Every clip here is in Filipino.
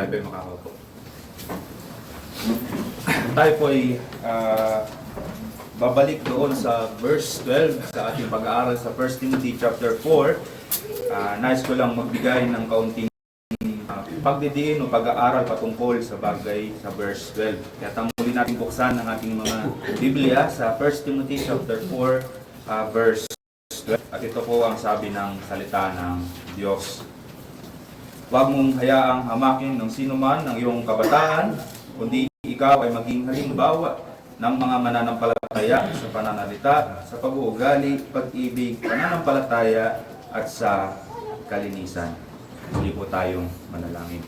Tayo po'y makakaupo. Tayo po'y babalik doon sa verse 12 sa ating pag-aaral sa 1 Timothy chapter 4. Nais ko lang magbigay ng kaunting pagdidiin o pag-aaral patungkol sa bagay sa verse 12. Kaya muli natin buksan ang ating mga Biblia sa 1 Timothy chapter 4 verse 12. At ito po ang sabi ng salita ng Diyos. Huwag mong hayaang hamakin ng sinuman ng iyong kabataan, kundi ikaw ay maging halimbawa ng mga mananampalataya sa pananalita, sa pag-uugali, pag-ibig, pananampalataya at sa kalinisan. Muli po tayong manalangin.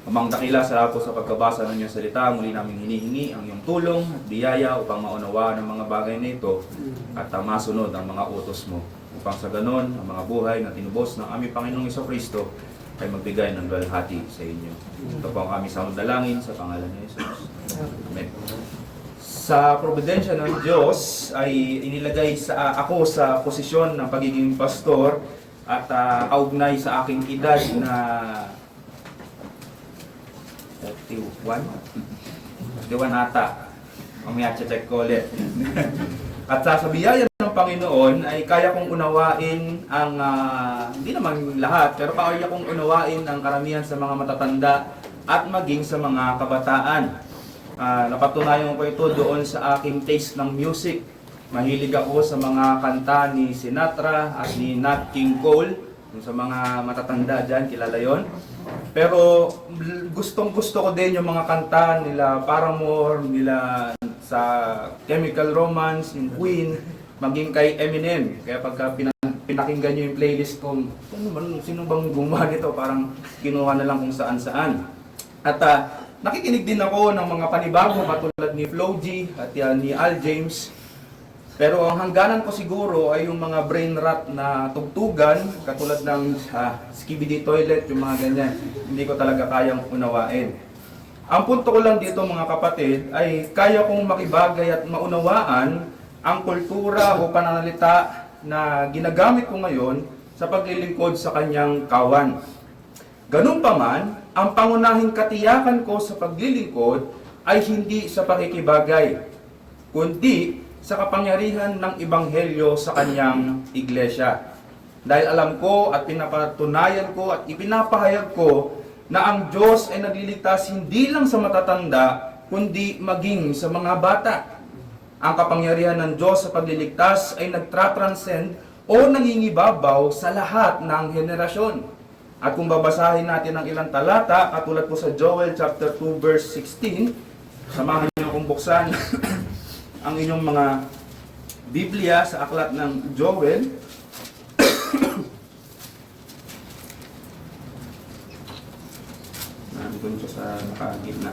Amang dakila, salamat po sa pagkabasa ng iyong salita. Muli namin hinihingi ang iyong tulong at biyaya upang maunawa ng mga bagay na ito at masunod ang mga utos mo. Upang sa ganon, ang mga buhay na tinubos ng aming Panginoong Jesucristo ay magbigay ng luwalhati sa inyo. Ito po ang aming dalangin sa pangalan ni Jesus. Amen. Sa providensya ng Diyos ay inilagay ako sa posisyon ng pagiging pastor at kaugnay sa aking edad na 31 ata. Mamaya check ko ulit. At sa biyaya ng Panginoon ay kaya kong unawain ang, hindi naman lahat, pero kaya kong unawain ang karamihan sa mga matatanda at maging sa mga kabataan. Napatunayan ko ito doon sa aking taste ng music. Mahilig ako sa mga kanta ni Sinatra at ni Nat King Cole. Sa mga matatanda dyan, kilala yon. Pero gustong-gusto ko din yung mga kanta nila Paramore, nila sa Chemical Romance, yung Queen, maging kay Eminem. Kaya pagka pinakinggan nyo yung playlist ko, sino bang gumawa nito? Parang kinuha na lang kung saan-saan. At nakikinig din ako ng mga panibago katulad ni Flo G at ni Al James. Pero ang hangganan ko siguro ay yung mga brain rot na tugtugan, katulad ng Skibidi Toilet, yung mga ganyan. Hindi ko talaga kayang unawain. Ang punto ko lang dito mga kapatid ay kaya kong makibagay at maunawaan ang kultura o pananalita na ginagamit ko ngayon sa paglilingkod sa kanyang kawan. Ganun pa man, ang pangunahing katiyakan ko sa paglilingkod ay hindi sa pakikibagay, kundi sa kapangyarihan ng Ebanghelyo sa kanyang iglesia. Dahil alam ko at pinapatunayan ko at ipinapahayag ko na ang Diyos ay nagliligtas hindi lang sa matatanda, kundi maging sa mga bata. Ang kapangyarihan ng Diyos sa pagliligtas ay nagtra-transcend o nangingibabaw sa lahat ng henerasyon. At kung babasahin natin ang ilang talata, katulad po sa Joel chapter 2 verse 16, samahan niyo akong buksan ang inyong mga Biblia sa aklat ng Joel. Nandun siya sa nakagitna.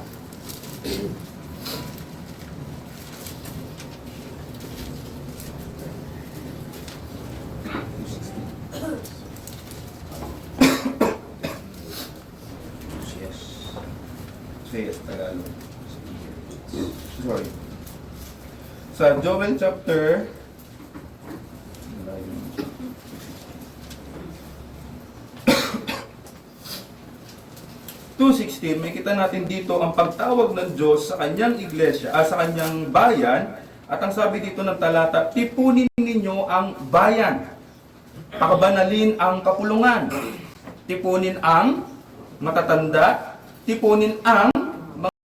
Yes, Tagalog. Sorry. Sa Joel chapter 2:16, may kita natin dito ang pagtawag ng Diyos sa kanyang iglesia, sa kanyang bayan, at ang sabi dito ng talata, tipunin ninyo ang bayan, pakabanalin ang kapulungan, tipunin ang matatanda, tipunin ang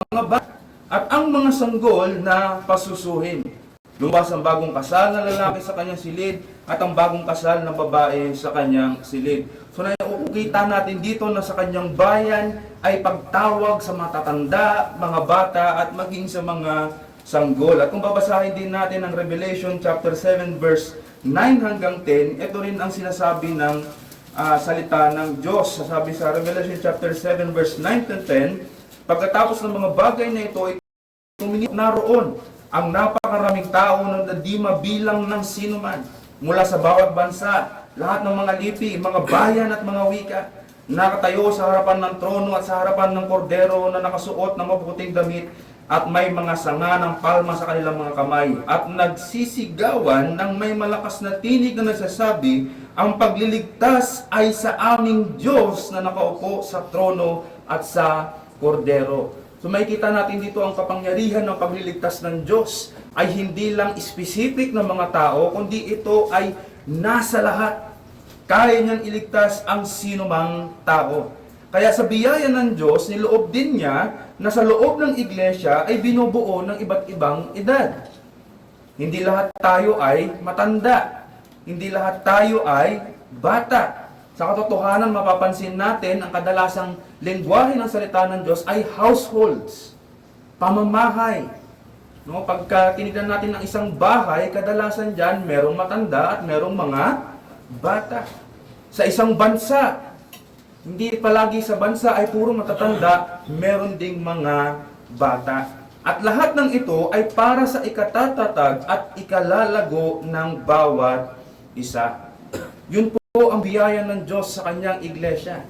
mga bata, at ang mga sanggol na pasusuhin. Lumabas ang bagong kasal na lalaki sa kanyang silid at ang bagong kasal na babae sa kanyang silid. So nakikita natin dito na sa kanyang bayan ay pagtawag sa matatanda, mga bata at maging sa mga sanggol. At kung babasahin din natin ang Revelation chapter 7 verse 9 hanggang 10, ito rin ang sinasabi ng salita ng Diyos. Sasabi sa Revelation chapter 7 verse 9 to 10, pagkatapos ng mga bagay na ito, tuminip naroon ang napakaraming tao na di mabilang ng sinuman mula sa bawat bansa, lahat ng mga lipi, mga bayan at mga wika, nakatayo sa harapan ng trono at sa harapan ng kordero na nakasuot ng maputing damit at may mga sanga ng palma sa kanilang mga kamay, at nagsisigawan ng may malakas na tinig na nagsasabi, ang pagliligtas ay sa aming Diyos na nakaupo sa trono at sa kordero. So makikita natin dito ang kapangyarihan ng pagliligtas ng Diyos ay hindi lang specific ng mga tao, kundi ito ay nasa lahat. Kaya niyang iligtas ang sinumang tao. Kaya sa biyaya ng Diyos, niloob din niya na sa loob ng iglesia ay binubuo ng iba't ibang edad. Hindi lahat tayo ay matanda. Hindi lahat tayo ay bata. Sa katotohanan, mapapansin natin ang kadalasang lengguwahe ng salita ng Diyos ay households, pamamahay. No, pagka tinignan natin ng isang bahay, kadalasan dyan merong matanda at merong mga bata. Sa isang bansa, hindi palagi sa bansa ay puro matatanda, meron ding mga bata. At lahat ng ito ay para sa ikatatatag at ikalalago ng bawat isa. Yun po ang biyaya ng Diyos sa kanyang iglesia.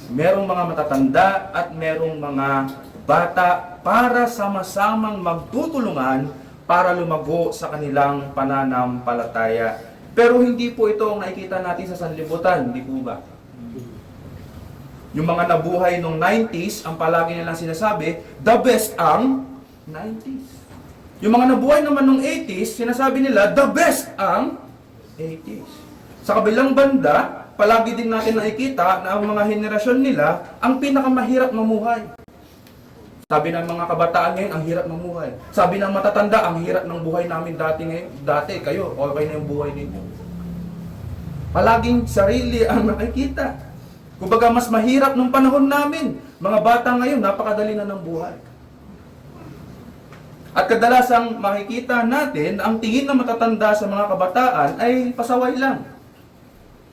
Merong mga matatanda at merong mga bata para sama-samang magtutulungan para lumago sa kanilang pananampalataya. Pero hindi po ito ang nakikita natin sa sanlibutan, hindi po ba? Yung mga nabuhay nung 90s, ang palagi nilang sinasabi, the best ang 90s. Yung mga nabuhay naman nung 80s, sinasabi nila, the best ang 80s. Sa kabilang banda, palagi din natin nakikita na ang mga henerasyon nila, ang pinakamahirap mamuhay. Sabi ng mga kabataan ngayon, ang hirap mamuhay. Sabi ng matatanda, ang hirap ng buhay namin dati ngayon. Dati, kayo, okay na yung buhay ninyo. Palaging sarili ang nakikita. Kumbaga, mas mahirap nung panahon namin. Mga bata ngayon, napakadali na ng buhay. At kadalasang makikita natin, ang tingin ng matatanda sa mga kabataan ay pasaway lang.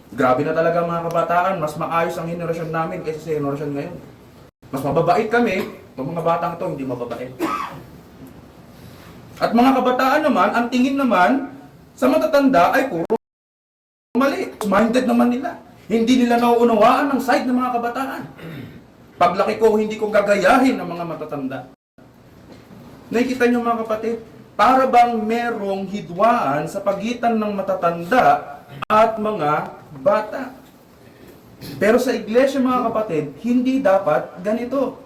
Grabe na talaga mga kabataan, mas maayos ang henerasyon namin kaysa sa henerasyon ngayon. Mas mababait kami, itong mga batang ito hindi mababait. At mga kabataan naman, ang tingin naman sa matatanda ay puro mali. Minded naman nila. Hindi nila nauunawaan ang side ng mga kabataan. Paglaki ko, hindi ko gagayahin ng mga matatanda. Nakikita niyo mga kapatid, para bang merong hidwaan sa pagitan ng matatanda at mga bata. Pero sa iglesia mga kapatid, hindi dapat ganito.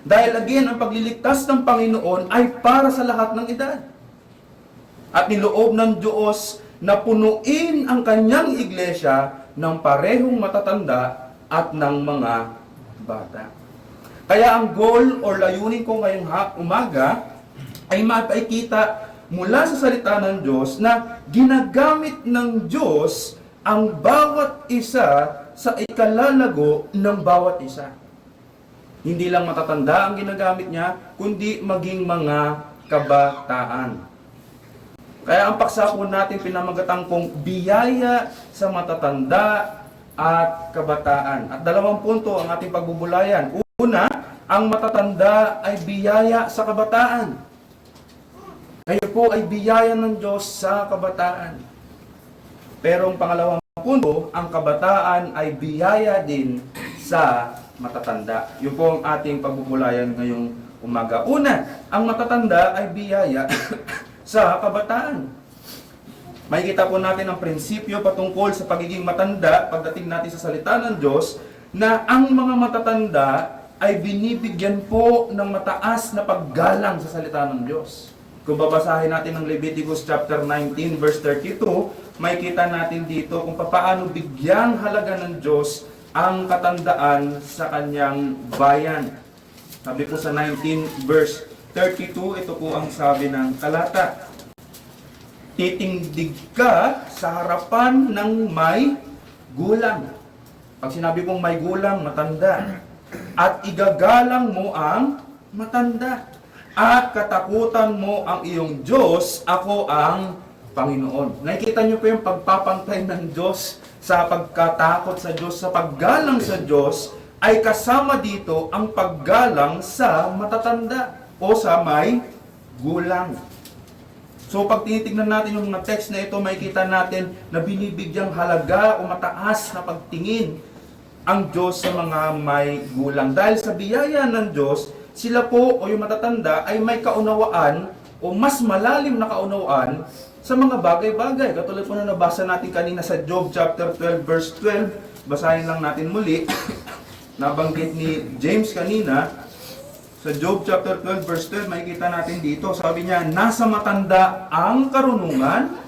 Dahil again, ang pagliligtas ng Panginoon ay para sa lahat ng edad. At niloob ng Diyos na punuin ang kanyang iglesia ng parehong matatanda at ng mga bata. Kaya ang goal or layunin ko ngayong umaga ay mapakita mula sa salita ng Diyos na ginagamit ng Diyos ang bawat isa sa ikalalago ng bawat isa. Hindi lang matatanda ang ginagamit niya, kundi maging mga kabataan. Kaya ang paksa po natin pinamagatang pong biyaya sa matatanda at kabataan. At 2 punto ang ating pagbubulayan. Una, ang matatanda ay biyaya sa kabataan. Kayo po ay biyaya ng Diyos sa kabataan. Pero ang pangalawang punto, ang kabataan ay biyaya din sa matatanda. Yun po ang ating pagbubulayan ngayong umaga. Una, ang matatanda ay biyaya sa kabataan. Makikita po natin ang prinsipyo patungkol sa pagiging matanda pagdating natin sa salita ng Diyos na ang mga matatanda ay binibigyan po ng mataas na paggalang sa salita ng Diyos. Kung babasahin natin ang Leviticus chapter 19 verse 32, makikita natin dito kung paano bigyang halaga ng Diyos ang katandaan sa kanyang bayan. Sabi po sa 19 verse 32, ito po ang sabi ng talata. Titindig ka sa harapan ng may gulang. Pag sinabi pong may gulang, matanda. At igagalang mo ang matanda. At katakutan mo ang iyong Diyos, ako ang Panginoon. Nakikita niyo po yung pagpapantay ng Diyos sa pagkatakot sa Diyos, sa paggalang sa Diyos, ay kasama dito ang paggalang sa matatanda o sa may gulang. So pag tinitignan natin yung mga text na ito, makikita natin na binibigyang halaga o mataas na pagtingin ang Diyos sa mga may gulang. Dahil sa biyaya ng Diyos, sila po o yung matatanda ay may kaunawaan o mas malalim na kaunawaan sa mga bagay-bagay. Katulad po na nabasa natin kanina sa Job chapter 12 verse 12. Basahin lang natin muli. Nabanggit ni James kanina. Sa Job chapter 12 verse 12, makikita natin dito. Sabi niya, nasa matanda ang karunungan,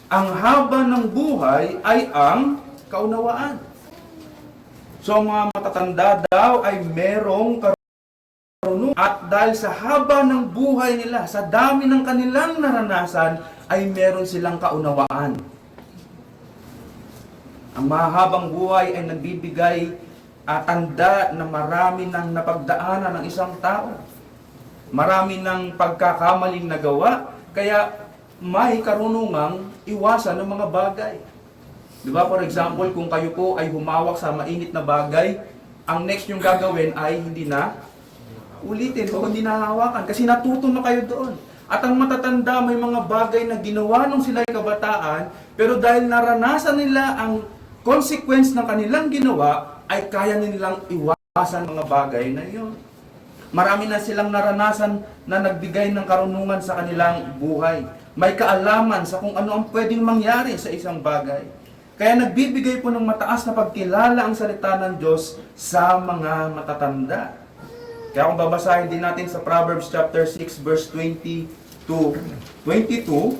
ang haba ng buhay ay ang kaunawaan. So ang mga matatanda daw ay merong karunungan. At dahil sa haba ng buhay nila, sa dami ng kanilang naranasan, ay meron silang kaunawaan. Ang mahabang buhay ay nagbibigay tanda na marami ng napagdaanan ng isang tao. Marami ng pagkakamaling nagawa, kaya may karunungang iwasan ng mga bagay. Di ba, for example, kung kayo po ay humawak sa mainit na bagay, ang next yung gagawin ay hindi na ulitin o hindi nahawakan kasi natuto na kayo doon. At ang matatanda, may mga bagay na ginawa nung sila'y kabataan, pero dahil naranasan nila ang consequence ng kanilang ginawa, ay kaya nilang iwasan mga bagay na iyon. Marami na silang naranasan na nagbigay ng karunungan sa kanilang buhay. May kaalaman sa kung ano ang pwedeng mangyari sa isang bagay. Kaya nagbibigay po ng mataas na pagkilala ang salita ng Diyos sa mga matatanda. Kaya kung babasahin din natin sa Proverbs chapter 6 verse 20 to 22,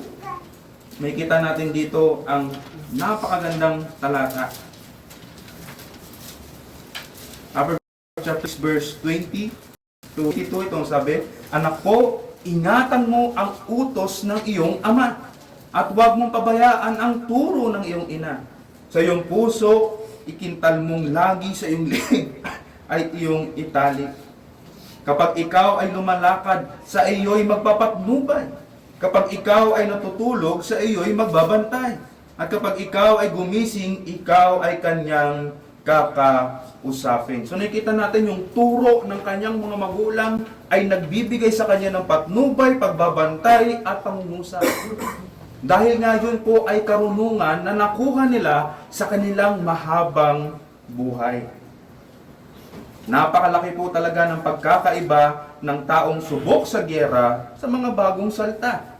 may kita natin dito ang napakagandang talata. Proverbs chapter 6 verse 20 to 22, itong sabi, anak ko, ingatan mo ang utos ng iyong ama at huwag mong pabayaan ang turo ng iyong ina. Sa iyong puso, ikintal mong lagi sa iyong leeg ay iyong italik. Kapag ikaw ay lumalakad, sa iyo'y magpapatnubay. Kapag ikaw ay natutulog, sa iyo'y magbabantay. At kapag ikaw ay gumising, ikaw ay kanyang kakausapin. So nakikita natin yung turo ng kanyang mga magulang ay nagbibigay sa kanya ng patnubay, pagbabantay at pangungusap. Dahil nga yun po ay karunungan na nakuha nila sa kanilang mahabang buhay. Napakalaki po talaga ng pagkakaiba ng taong subok sa giyera sa mga bagong salta.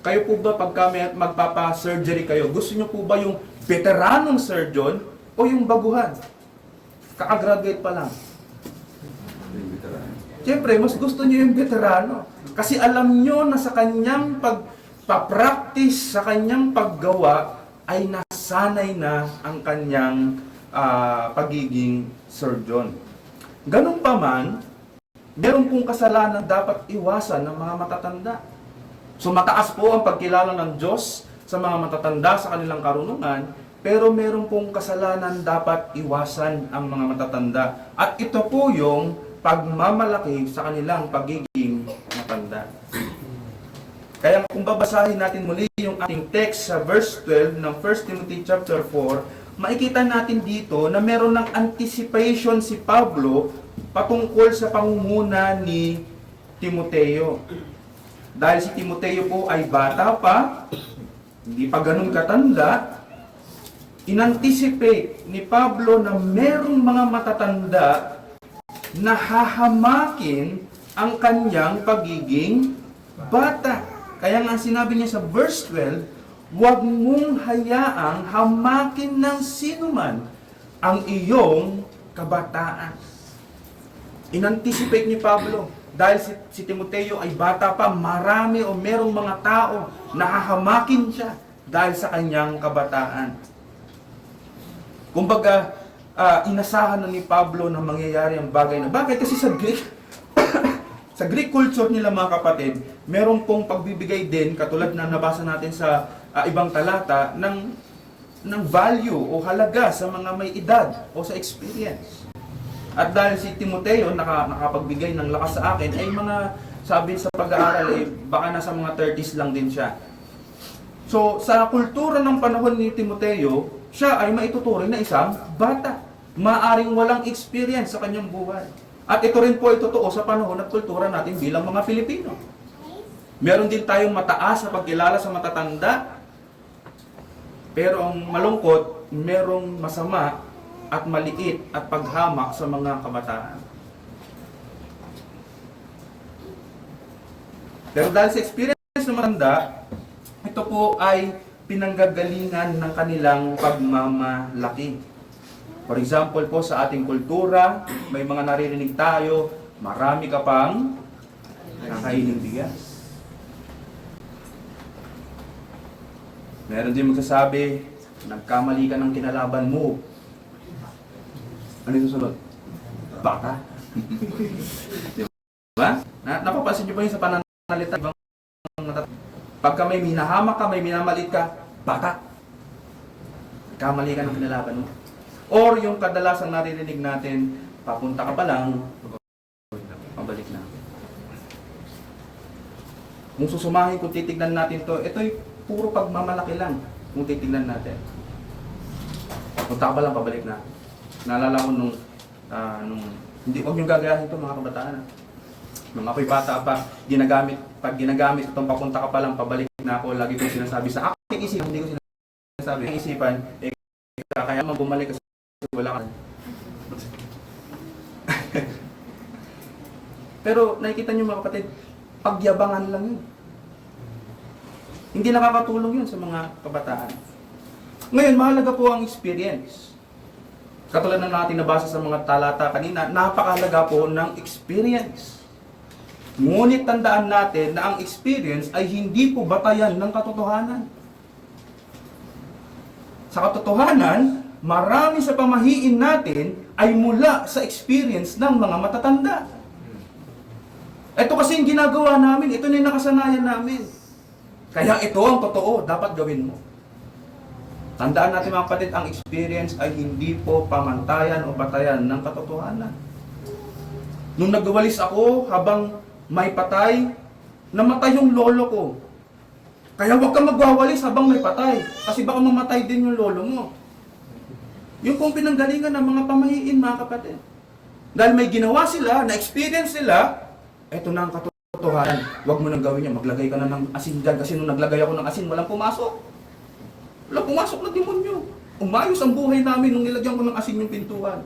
Kayo po ba pagka magpapa-surgery kayo, gusto nyo po ba yung veteranong surgeon o yung baguhan? Kaka-graduate pa lang. Siyempre, mas gusto nyo yung veterano. Kasi alam nyo na sa kanyang pagpa-practice, sa kanyang paggawa, ay nasanay na ang kanyang pagiging surgeon. Ganun pa man, meron pong kasalanan dapat iwasan ng mga matatanda. So mataas po ang pagkilala ng Diyos sa mga matatanda sa kanilang karunungan, pero meron pong kasalanan dapat iwasan ang mga matatanda. At ito po yung pagmamalaki sa kanilang pagiging matanda. Kaya kung babasahin natin muli yung ating text sa verse 12 ng 1 Timothy chapter 4, makikita natin dito na meron ng anticipation si Pablo patungkol sa pangunguna ni Timoteo. Dahil si Timoteo po ay bata pa, hindi pa ganun katanda, inanticipate ni Pablo na merong mga matatanda na hahamakin ang kanyang pagiging bata. Kaya nga sinabi niya sa verse 12, huwag mong hayaang hamakin ng sinuman ang iyong kabataan. Inanticipate ni Pablo, dahil si Timoteo ay bata pa, marami o merong mga tao na hahamakin siya dahil sa kanyang kabataan. Kumbaga, inasahan na ni Pablo na mangyayari ang bagay na bagay kasi sa Greek, sa Greek culture nila mga kapatid, meron pong pagbibigay din, katulad na nabasa natin sa ibang talata, ng value o halaga sa mga may edad o sa experience. At dahil si Timoteo nakapagbigay ng lakas sa akin, ay mga sabi sa pag-aaral, baka nasa mga 30s lang din siya. So, sa kultura ng panahon ni Timoteo, siya ay maituturing na isang bata. Maaring walang experience sa kanyang buhay. At ito rin po ay totoo sa panahon at kultura natin bilang mga Pilipino. Meron din tayong mataas na pagkilala sa matatanda, pero ang malungkot, merong masama at maliit at paghamak sa mga kabataan. Pero dahil sa experience ng matanda, ito po ay pinanggagalingan ng kanilang pagmamalaki. For example po, sa ating kultura, may mga naririnig tayo, marami ka pang nakaining bigas. Meron din magsasabi, nagkamali ka ng kinalaban mo. Ano yung susunod? Bata. Diba? Napapansin niyo ba yung sa pananalita? Pagka may minahamak ka, may minamalit ka, bata. Kamali ka ng kinalaban mo. Or yung kadalasang naririnig natin, papunta ka pa lang, pabalik na. Kung susumahin, kung titignan natin to, ito'y puro pagmamalaki lang kung titignan natin. Punta ka pa lang, pabalik na. Naalala ko nung hindi ko yung gagayahin ito, mga kabataan. Nung ako'y bata pa, pag ginagamit itong papunta ka pa lang, pabalik na ako, lagi kong sinasabi sa aking isipan, hindi ko sinasabi. Ang isipan, kaya man bumalik kasi wala ka. Pero nakikita niyo mga kapatid, pagyabangan lang yun. Hindi nakakatulong yun sa mga kabataan. Ngayon, mahalaga po ang experience. Katulad na natin nabasa sa mga talata kanina, napakahalaga po ng experience. Ngunit tandaan natin na ang experience ay hindi po batayan ng katotohanan. Sa katotohanan, marami sa pamahiin natin ay mula sa experience ng mga matatanda. Ito kasi yung ginagawa namin, ito na yung nakasanayan namin. Kaya ito ang totoo, dapat gawin mo. Tandaan natin mga kapatid, ang experience ay hindi po pamantayan o batayan ng katotohanan. Nung nagwawalis ako habang may patay, namatay yung lolo ko. Kaya huwag kang magwawalis habang may patay, kasi baka mamatay din yung lolo mo. Yung pong pinanggalingan ng mga pamahiin mga kapatid. Dahil may ginawa sila, na-experience sila, eto na ang katotohanan. Huwag mo nang gawin yan, maglagay ka na ng asin dyan, kasi nung naglagay ako ng asin, walang pumasok. Walang pumasok na demonyo. Umayos ang buhay namin nung nilagyan ko ng asin yung pintuan.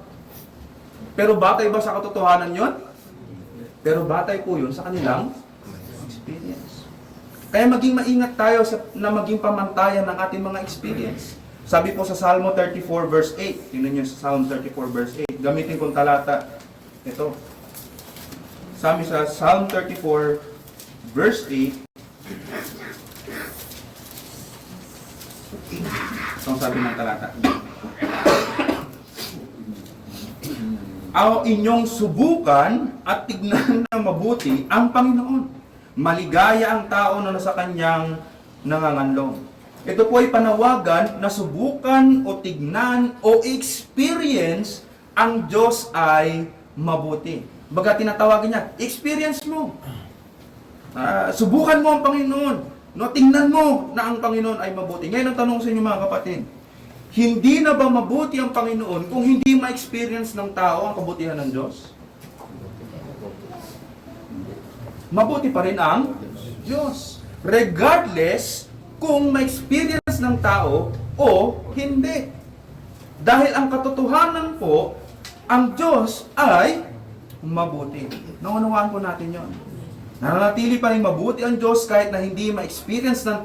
Pero batay ba sa katotohanan yon? Pero batay po yun sa kanilang experience. Kaya maging maingat tayo na maging pamantayan ng ating mga experience. Sabi po sa Salmo 34 verse 8, tingnan niyo sa Psalm 34 verse 8, gamitin kong talata, ito. Sabi sa Psalm 34 verse 8, ang sabi ng talata, ang inyong subukan at tignan na mabuti ang Panginoon. Maligaya ang tao na nasa kanyang nanganganlong. Ito po ay panawagan na subukan o tignan o experience ang Diyos ay mabuti. Baga tinatawagan niya, experience mo. Subukan mo ang Panginoon. No, tingnan mo na ang Panginoon ay mabuti. Ngayon ang tanong sa inyo mga kapatid, hindi na ba mabuti ang Panginoon kung hindi ma-experience ng tao ang kabutihan ng Diyos? Mabuti pa rin ang Diyos. Regardless kung ma-experience ng tao o hindi. Dahil ang katotohanan po, ang Diyos ay mabuti. Naunawaan po natin yon. Nananatili pa rin mabuti ang Diyos kahit na hindi ma-experience ng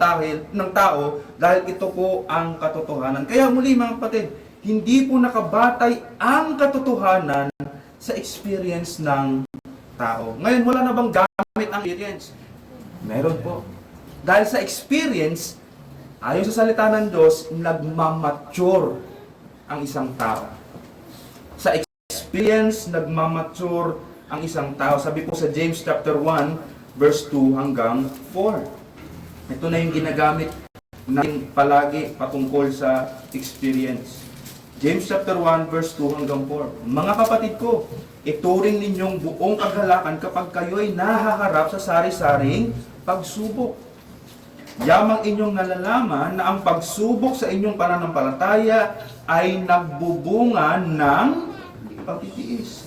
tao dahil ito po ang katotohanan. Kaya muli mga kapatid, hindi po nakabatay ang katotohanan sa experience ng tao. Ngayon, wala na bang gamit ang experience? Meron po. Dahil sa experience, ayon sa salita ng Diyos, nagmamature ang isang tao. Sa experience, nagmamature ang isang tao. Sabi po sa James chapter 1, verse 2 hanggang 4. Ito na yung ginagamit natin palagi patungkol sa experience. James chapter 1, verse 2 hanggang 4. Mga kapatid ko, ituring ninyong buong kagalakan kapag kayo'y nahaharap sa sari-saring pagsubok. Yamang inyong nalalaman na ang pagsubok sa inyong pananampalataya ay nagbubunga ng pagtitiis.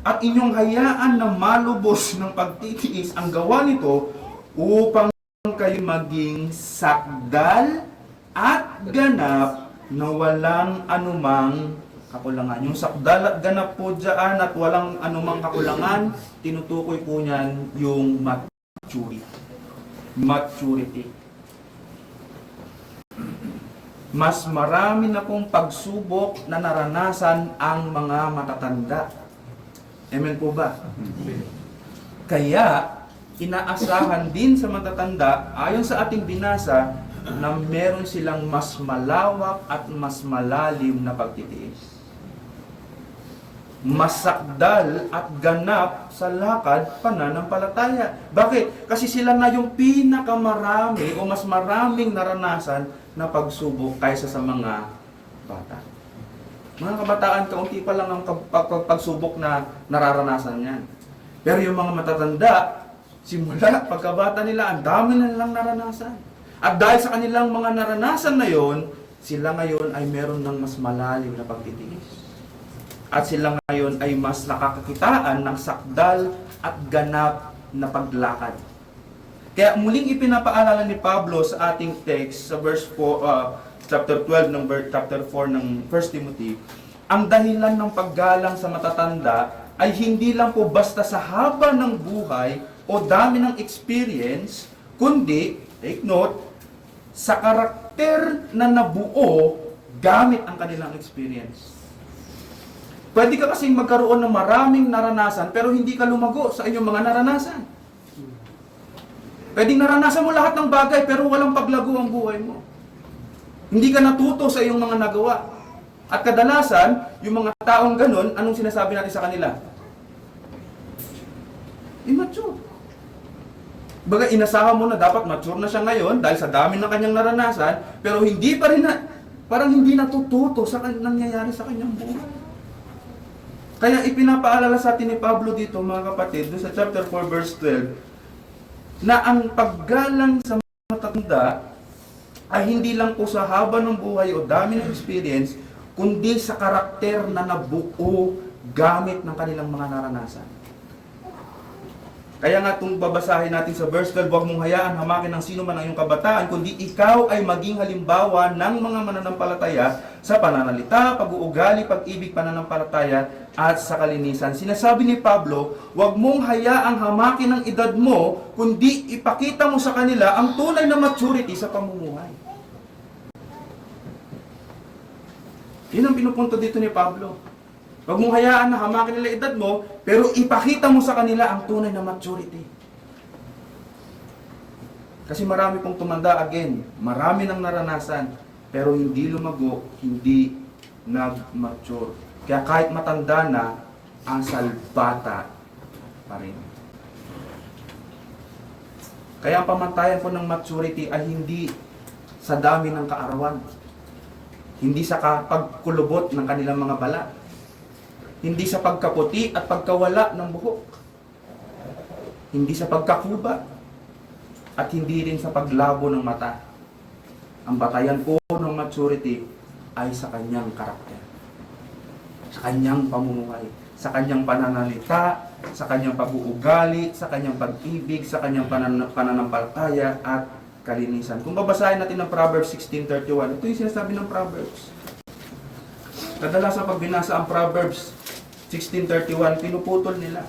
At inyong hayaan na malubos ng pagtitiis ang gawa nito upang kayo maging sakdal at ganap na walang anumang kakulangan. Yung sakdal at ganap po dyan at walang anumang kakulangan, tinutukoy po niyan yung mature maturity. Maturity. Mas marami na pong pagsubok na naranasan ang mga matatanda. Amen po ba? Kaya, inaasahan din sa matatanda, ayon sa ating binasa, na meron silang mas malawak at mas malalim na pagtitiis. Masakdal at ganap sa lakad pananampalataya. Bakit? Kasi sila na yung pinakamarami o mas maraming naranasan na pagsubok kaysa sa mga bata. Mga kabataan, kaunti pa lang ang pagsubok na nararanasan yan. Pero yung mga matatanda, simula pagkabata nila, ang dami na nilang naranasan. At dahil sa kanilang mga naranasan na yon, sila ngayon ay meron ng mas malalim na pagtitiis. At sila ngayon ay mas nakakakitaan ng sakdal at ganap na paglakad. Kaya muling ipinapaalala ni Pablo sa ating text sa verse 4, chapter 12 ng chapter 4 ng 1 Timothy, ang dahilan ng paggalang sa matatanda ay hindi lang po basta sa haba ng buhay o dami ng experience, kundi, take note, sa karakter na nabuo gamit ang kanilang experience. Pwede ka kasing magkaroon ng maraming naranasan pero hindi ka lumago sa inyong mga naranasan. Pwedeng naranasan mo lahat ng bagay pero walang paglago ang buhay mo. Hindi ka natuto sa iyong mga nagawa. At kadalasan, yung mga taong ganun, anong sinasabi natin sa kanila? Immature. Baga, inasahan mo na dapat mature na siya ngayon dahil sa dami ng kanyang naranasan, pero hindi pa rin parang hindi natututo sa nangyayari sa kanyang buhay. Kaya ipinapaalala sa atin ni Pablo dito, mga kapatid, doon sa chapter 4 verse 12, na ang paggalang sa matatanda ay hindi lang po sa haba ng buhay o dami ng experience, kundi sa karakter na nabuo gamit ng kanilang mga naranasan. Kaya nga itong babasahin natin sa verse 12, huwag mong hayaan hamakin ng sino man ang iyong kabataan, kundi ikaw ay maging halimbawa ng mga mananampalataya sa pananalita, pag-uugali, pag-ibig, pananampalataya, at sa kalinisan. Sinasabi ni Pablo, huwag mong hayaang hamakin ng edad mo, kundi ipakita mo sa kanila ang tunay na maturity sa pamumuhay. Yun ang pinupunto dito ni Pablo. Huwag mong hayaan na hamakin nila edad mo, pero ipakita mo sa kanila ang tunay na maturity. Kasi marami pong tumanda again, marami nang naranasan, pero hindi lumago, hindi nag-mature. Kaya kahit matanda na, asal bata pa rin. Kaya ang pamantayan po ng maturity ay hindi sa dami ng kaarawan, hindi sa pagkulubot ng kanilang mga balat, hindi sa pagkaputi at pagkawala ng buhok, hindi sa pagkakuba, at hindi rin sa paglabo ng mata. Ang batayan po ng maturity ay sa kanyang karakter, sa kanyang pamumuhay, sa kanyang pananalita, sa kanyang pag-uugali, sa kanyang pag-ibig, sa kanyang pananampalataya at kalinisan. Kung babasahin natin ng Proverbs 16:31, ito yung sinasabi ng Proverbs. Kadalasan pag binasa ang Proverbs 16:31, pinuputol nila.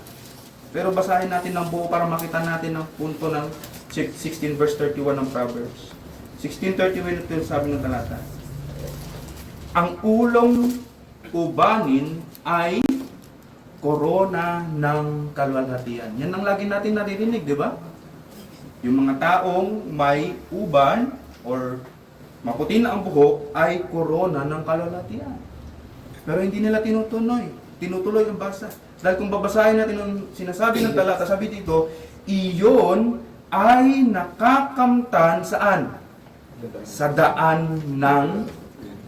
Pero basahin natin ng buo para makita natin ang punto ng 16 verse 31 ng Proverbs. 16:31 ito yung sabi ng talata. Ang ulong ubanin ay korona ng kalwalhatian. Yan ang lagi natin naririnig, di ba? Yung mga taong may uban or maputi na ang buhok ay korona ng kalwalhatian. Pero hindi nila tinutuloy ang basa. Dahil kung babasahin natin ang sinasabi ng talata, sabi dito, iyon ay nakakamtan saan? Sa daan ng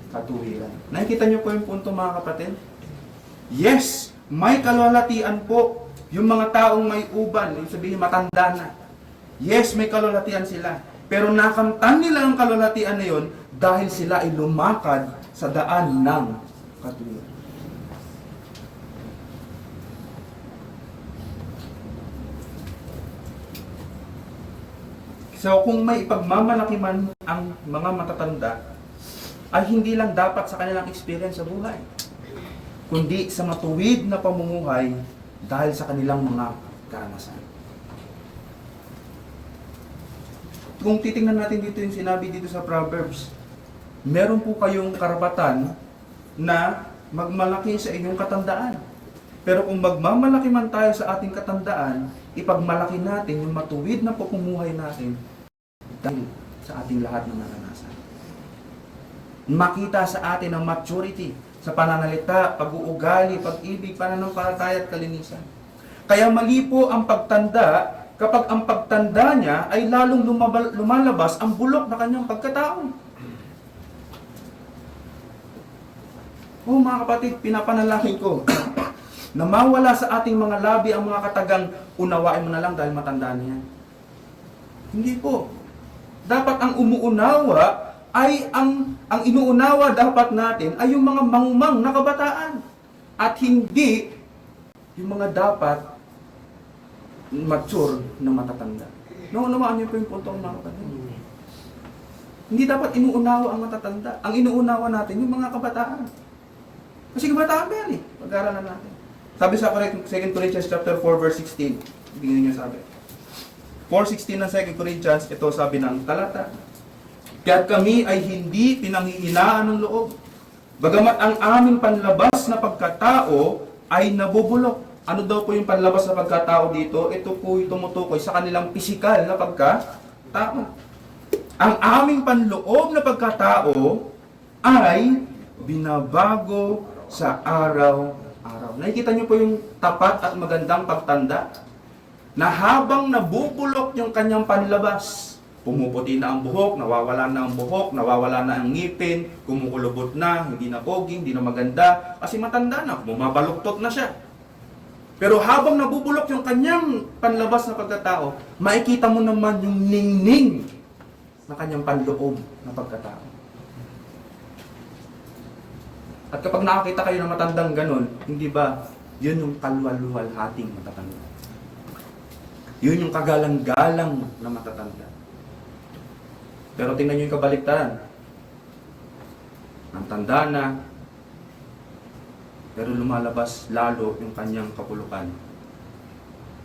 katuwiran. Nakikita niyo po yung punto, mga kapatid? Yes, may kalwalhatian po yung mga taong may uban, yung sabihin matanda na. Yes, may kalwalhatian sila. Pero nakamtan nila ang kalwalhatian na yun dahil sila ay lumakad sa daan ng katuwiran. So kung may ipagmamalaki man ang mga matatanda, ay hindi lang dapat sa kanilang experience sa buhay, kundi sa matuwid na pamumuhay dahil sa kanilang mga karanasan. kung titingnan natin dito yung sinabi dito sa Proverbs, meron po kayong karapatan na magmalaki sa inyong katandaan. Pero kung magmamalaki man tayo sa ating katandaan, ipagmalaki natin yung matuwid na pamumuhay natin dahil sa ating lahat ng naranasan. Makita sa atin ang maturity sa pananalita, pag-uugali, pag-ibig, pananampalataya at kalinisan. Kaya mali po ang pagtanda kapag ang pagtanda niya ay lalong lumalabas ang bulok na kanyang pagkatao. Oh mga kapatid, pinapanalangin ko na mawala sa ating mga labi ang mga katagang unawain mo na lang dahil matanda na yan. Hindi po. Dapat ang umuunawa ay ang inuunawa dapat natin ay yung mga mangmang na kabataan at hindi yung mga dapat mature na matatanda. Naunawaan niyo po yung punto ng mga kapatid. Hindi dapat inuunawa ang matatanda. Ang inuunawa natin yung mga kabataan. Kasi kabataan ba yan eh. Pag-aaralan natin. Sabi sa 2 Corinthians chapter 4 verse 16. Tingnan niyo sabi. 4:16 ng 2 Corinthians, ito sabi ng talata. Kaya't kami ay hindi pinanghihinaan ng loob. Bagamat ang aming panlabas na pagkatao ay nabubulok. Ano daw po yung panlabas na pagkatao dito? Ito po yung tumutukoy sa kanilang pisikal na pagkatao. Ang aming panloob na pagkatao ay binabago sa araw-araw. Nakikita niyo po yung tapat at magandang pagtanda na habang nabubulok yung kanyang panlabas, pumuputi na ang buhok, nawawala na ang buhok, nawawala na ang ngipin, kumukulubot na, hindi na pogi, hindi na maganda, kasi matanda na, bumabaluktot na siya. Pero habang nabubulok yung kanyang panlabas na pagkatao, makikita mo naman yung ningning na kanyang panloob na pagkatao. At kapag nakakita kayo ng matandang ganun, hindi ba, yun yung kalwalwalhating matatanda. Yun yung kagalang-galang na matatanda. Pero tingnan nyo yung kabaliktaran. Ang tanda na, pero lumalabas lalo yung kanyang kapulukan.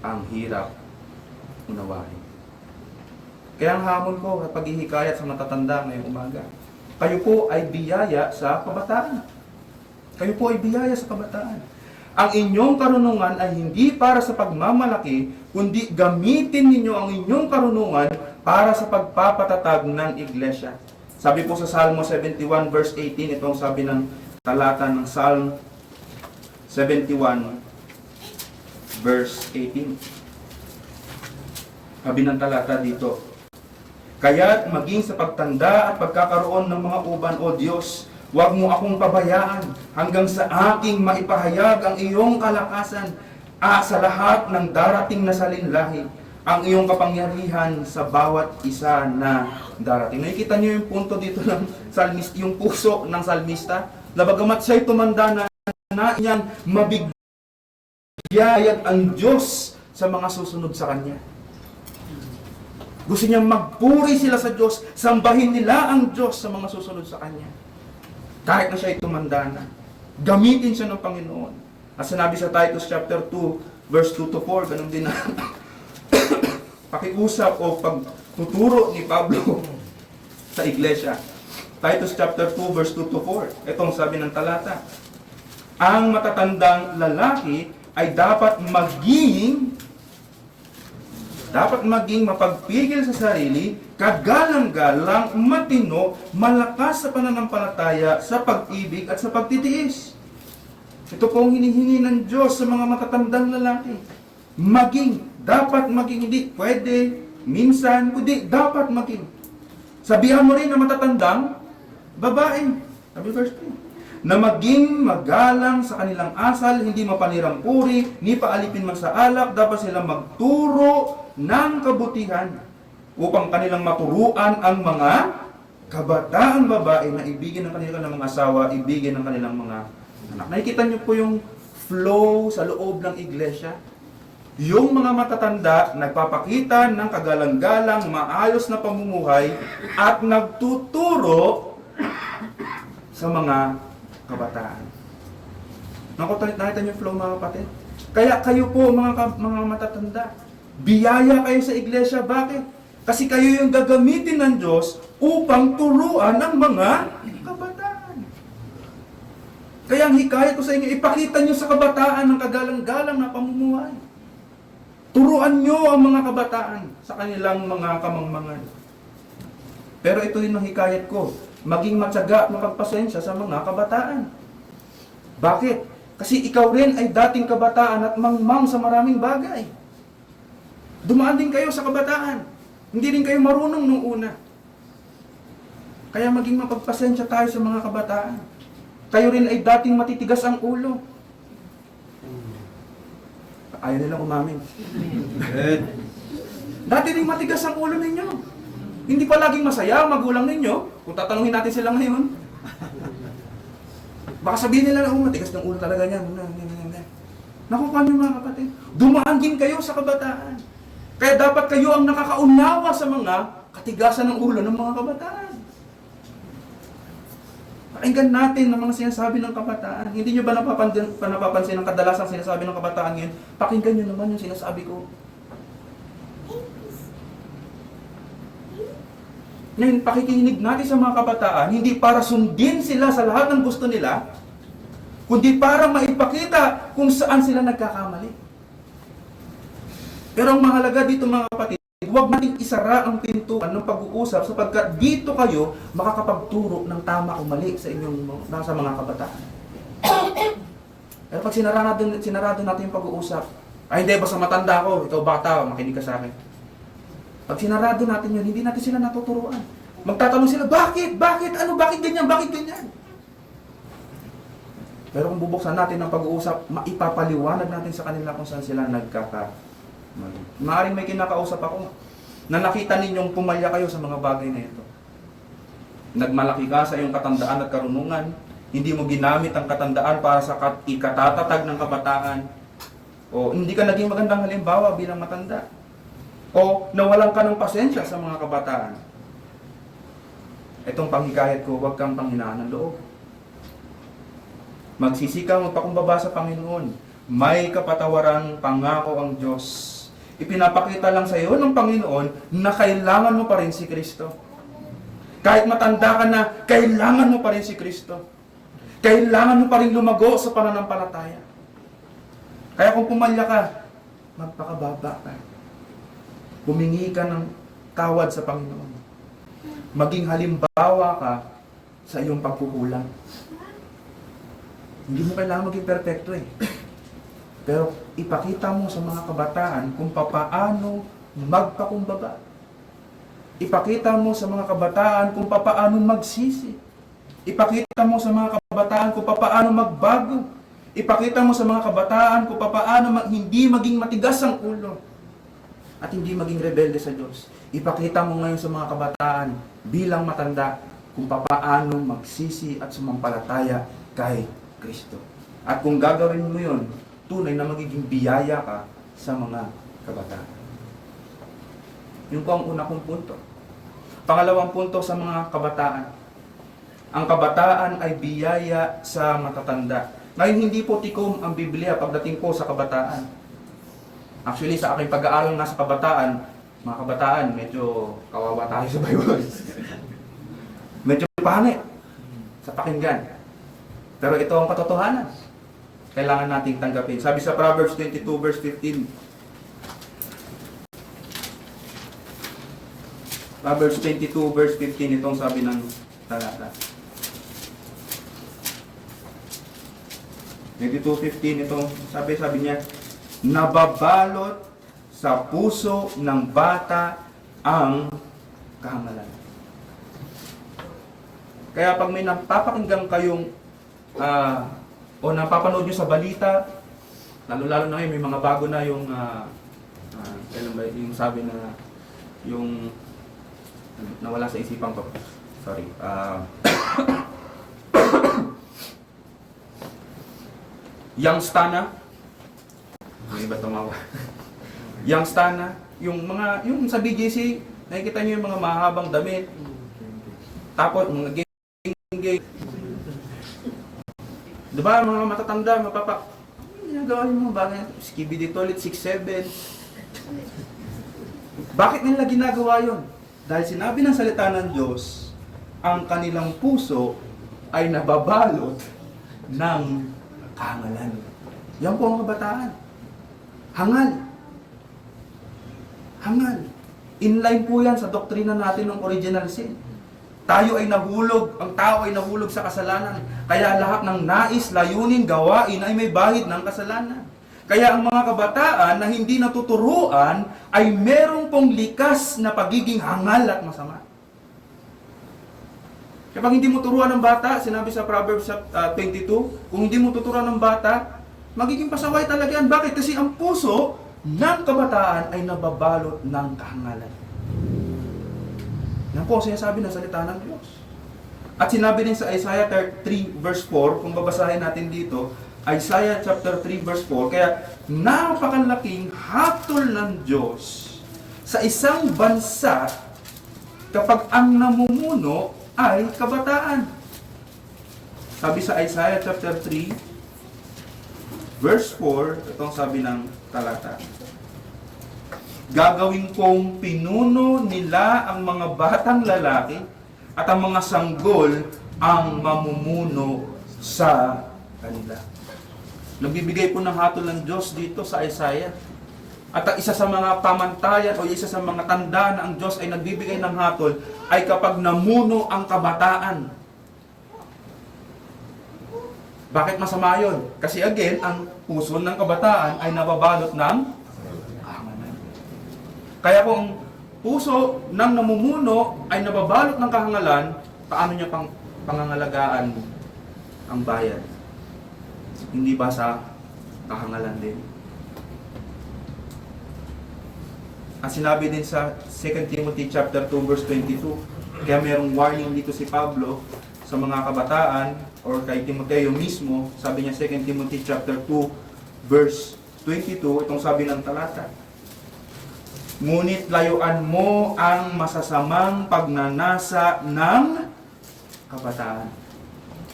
Ang hirap unawain. Kaya ang hamon ko at paghihikayat sa matatanda ngayong umaga, kayo po ay biyaya sa kabataan. Kayo po ay biyaya sa kabataan. Ang inyong karunungan ay hindi para sa pagmamalaki, kundi gamitin ninyo ang inyong karunungan para sa pagpapatatag ng iglesia. Sabi po sa Salmo 71 verse 18, itong sabi ng talata ng Psalm 71 verse 18. Sabi ng talata dito, kaya't maging sa pagtanda at pagkakaroon ng mga uban, O Diyos, huwag mo akong pabayaan hanggang sa aking maipahayag ang iyong kalakasan sa lahat ng darating na salinlahi, ang iyong kapangyarihan sa bawat isa na darating. Nakikita niyo yung punto dito ng salmista, yung puso ng salmista, na bagamat siya'y tumanda na niyang mabigyayat ang Diyos sa mga susunod sa Kanya. Gusto niyang magpuri sila sa Diyos, sambahin nila ang Diyos sa mga susunod sa Kanya. Kahit na siya'y tumanda na, gamitin siya ng Panginoon. At sinabi sa Titus chapter 2, verse 2 to 4, ganun din na pakiusap o pagtuturo ni Pablo sa iglesia. Titus chapter 2, verse 2 to 4. Itong sabi ng talata. Ang matatandang lalaki ay dapat maging mapagpigil sa sarili, kagalang-galang, matino, malakas sa pananampalataya, sa pag-ibig at sa pagtitiis. Ito pong hinihingi ng Diyos sa mga matatandang lalaki. Dapat maging, hindi pwede, minsan, kundi dapat maging. Sabihan mo rin na matatandang babae. Sabi verse 2. Na maging magalang sa kanilang asal, hindi mapanirampuri, ni paalipin man sa alak, dapat sila magturo ng kabutihan upang kanilang maturuan ang mga kabataan babae na ibigin ng kanilang mga asawa, ibigin ng kanilang mga anak. Nakikita niyo po yung flow sa loob ng iglesia. Yung mga matatanda, nagpapakita ng kagalang-galang, maayos na pamumuhay at nagtuturo sa mga kabataan. Nakita niyo yung flow mga kapatid? Kaya kayo po mga matatanda, biyaya kayo sa iglesia. Bakit? Kasi kayo yung gagamitin ng Diyos upang turuan ng mga kabataan. Kaya ang hikayat ko sa inyo, ipakita nyo sa kabataan ng kagalang-galang na pamumuhay. Turuan nyo ang mga kabataan sa kanilang mga kamangmangan. Pero ito rin ang hikayat ko, maging matyaga at mapagpasensya sa mga kabataan. Bakit? Kasi ikaw rin ay dating kabataan at mangmang sa maraming bagay. Dumaan din kayo sa kabataan. Hindi rin kayo marunong nung una. Kaya maging mapagpasensya tayo sa mga kabataan. Kayo rin ay dating matitigas ang ulo. Ayaw nilang umamin. Dati rin matigas ang ulo ninyo. Hindi pa laging masaya ang magulang ninyo. Kung tatanungin natin sila ngayon, baka sabihin nila na, matigas ng ulo talaga niya. Naku, paano mga kapatid? Dumaan din kayo sa kabataan. Kaya dapat kayo ang nakakaunawa sa mga katigasan ng ulo ng mga kabataan. Pakinggan natin ang mga sinasabi ng kabataan. Hindi nyo ba napapansin ang kadalasang sinasabi ng kabataan ngayon? Pakinggan nyo naman yung sinasabi ko. Ngayon, pakikinig natin sa mga kabataan, hindi para sundin sila sa lahat ng gusto nila, kundi para maipakita kung saan sila nagkakamali. Pero ang mahalaga dito mga kapatid, huwag nating isara ang pintuan ng pag-uusap sapagkat dito kayo makakapagturo ng tama o mali sa inyong sa mga kabataan. Pero pag sinarado natin yung pag-uusap, ay hindi, basta matanda ako, ikaw bata, makinig ka sa akin. Pag sinarado natin yun, hindi natin sila natuturuan. Magtatanong sila, bakit? Bakit? Ano? Bakit ganyan? Bakit ganyan? Pero kung bubuksan natin ang pag-uusap, maipapaliwanag natin sa kanila kung saan sila nagkakamali. Maaaring may kinakausap ako na nakita ninyong pumalya kayo sa mga bagay na ito. Nagmalaki ka sa iyong katandaan at karunungan, hindi mo ginamit ang katandaan para sa ikatatatag ng kabataan, o hindi ka naging magandang halimbawa bilang matanda, o nawalan ka ng pasensya sa mga kabataan. Itong panghikayat ko, huwag kang panghinaan ng loob. Magsisika, magpakumbaba sa Panginoon. May kapatawarang pangako ang Diyos. Ipinapakita lang sa iyo ng Panginoon na kailangan mo pa rin si Kristo. Kahit matanda ka na, kailangan mo pa rin si Kristo. Kailangan mo pa rin lumago sa pananampalataya. Kaya kung pumalya ka, magpakababa ka. Humingi ka ng tawad sa Panginoon. Maging halimbawa ka sa iyong pagkukulang. Hindi mo kailangan maging perfecto eh. Pero ipakita mo sa mga kabataan kung papaano magpakumbaba. Ipakita mo sa mga kabataan kung papaano magsisi. Ipakita mo sa mga kabataan kung papaano magbago. Ipakita mo sa mga kabataan kung papaano hindi maging matigas ang ulo at hindi maging rebelde sa Diyos. Ipakita mo ngayon sa mga kabataan bilang matanda kung papaano magsisi at sumampalataya kay Kristo. At kung gagawin mo yun, tunay na magiging biyaya ka sa mga kabataan. Yun po ang una kong punto. Pangalawang punto sa mga kabataan. Ang kabataan ay biyaya sa matatanda. Ngayon, hindi po tikom ang Biblia pagdating po sa kabataan. Actually, sa aking pag-aaral nga sa kabataan, mga kabataan, medyo kawawa tayo sa Bible. Medyo pangit sa pakinggan. Pero ito ang katotohanan. Kailangan nating tanggapin. Sabi sa Proverbs 22 verse 15. Proverbs 22 verse 15, itong sabi ng talata. 22:15 itong sabi niya, nababalot sa puso ng bata ang kahamalan. Kaya pag may napapakinggan kayong o napapanood nyo sa balita, lalo-lalo na ngayon, may mga bago na yung kailan ba, yung sabi na yung nawala sa isipan ko. Sorry. Youngstana. May iba tumawa. Youngstana, yung sa BGC, nakikita nyo yung mga mahabang damit. Tapos mga gay. Diba, mga matatanda, mapapak. Ano ginagawa yung mga bagay? Skibidi toilet, 6'7". Bakit nila ginagawa yon? Dahil sinabi ng salita ng Diyos, ang kanilang puso ay nababalot ng kahangalan. Yan po ang kabataan. Hangal. Hangal. Inline po yan sa doktrina natin ng original sin. Tayo ay nahulog, ang tao ay nahulog sa kasalanan. Kaya lahat ng nais, layunin, gawain ay may bahid ng kasalanan. Kaya ang mga kabataan na hindi natuturuan ay merong pong likas na pagiging hangal at masama. Kapag hindi mo turuan ng bata, sinabi sa Proverbs 22, kung hindi mo tuturuan ng bata, magiging pasaway talaga yan. Bakit? Kasi ang puso ng kabataan ay nababalot ng kahangalan. Yan po ang sinasabi ng salita ng Diyos. At sinabi din sa Isaiah 3 verse 4, kung babasahin natin dito, Isaiah chapter 3 verse 4, kaya napakalaking hatol ng Diyos sa isang bansa kapag ang namumuno ay kabataan. Sabi sa Isaiah chapter 3 verse 4, itong sabi ng talata, gagawin kong pinuno nila ang mga batang lalaki at ang mga sanggol ang mamumuno sa kanila. Nagbibigay po ng hatol ng Diyos dito sa Isaiah. At ang isa sa mga pamantayan o isa sa mga tanda na ang Diyos ay nagbibigay ng hatol ay kapag namuno ang kabataan. Bakit masama yun? Kasi again, ang puso ng kabataan ay nababalot ng kahangalan. Kaya kung puso ng namumuno ay nababalot ng kahangalan, paano niya pangangalagaan ang bayan? Hindi ba sa kahangalan din? Ang sinabi din sa 2 Timothy chapter 2 verse 22, kaya merong warning dito si Pablo sa mga kabataan or kay Timoteo mismo, sabi niya 2 Timothy chapter 2 verse 22, itong sabi ng talata, ngunit layuan mo ang masasamang pagnanasa ng kabataan.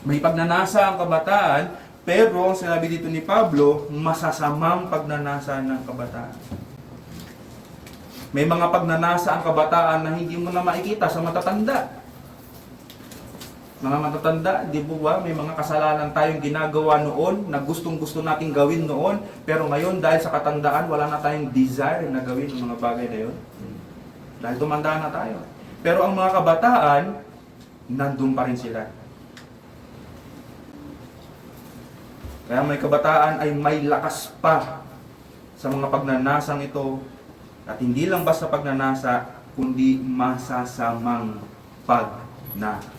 May pagnanasa ang kabataan, pero sinabi dito ni Pablo, masasamang pagnanasa ng kabataan. May mga pagnanasa ang kabataan na hindi mo na makikita sa matatanda. Mga matatanda, di ba, may mga kasalanan tayong ginagawa noon na gustong-gusto nating gawin noon, pero ngayon dahil sa katandaan, wala na tayong desire na gawin ng mga bagay na yun. Dahil tumanda na tayo. Pero ang mga kabataan, nandun pa rin sila. Kaya may kabataan ay may lakas pa sa mga pagnanasang ito. At hindi lang basta pagnanasa, kundi masasamang pagnanasa.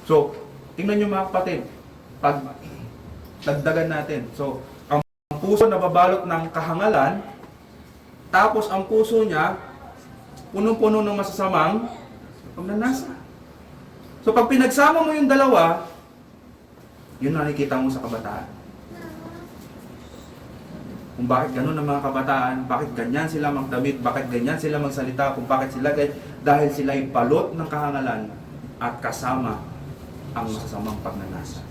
So, tingnan nyo mga kapatid, pag dagdagan natin. So, ang puso nababalot ng kahangalan, tapos ang puso niya, punong-puno ng masasamang pagnanasa. So, pag pinagsama mo yung dalawa, yun nakikita mo sa kabataan. Kung bakit ganun ang mga kabataan, bakit ganyan sila magdamit, bakit ganyan sila magsalita, kung bakit sila ganyan, dahil sila ay balot ng kahangalan at kasama ang masasamang pagnanasa.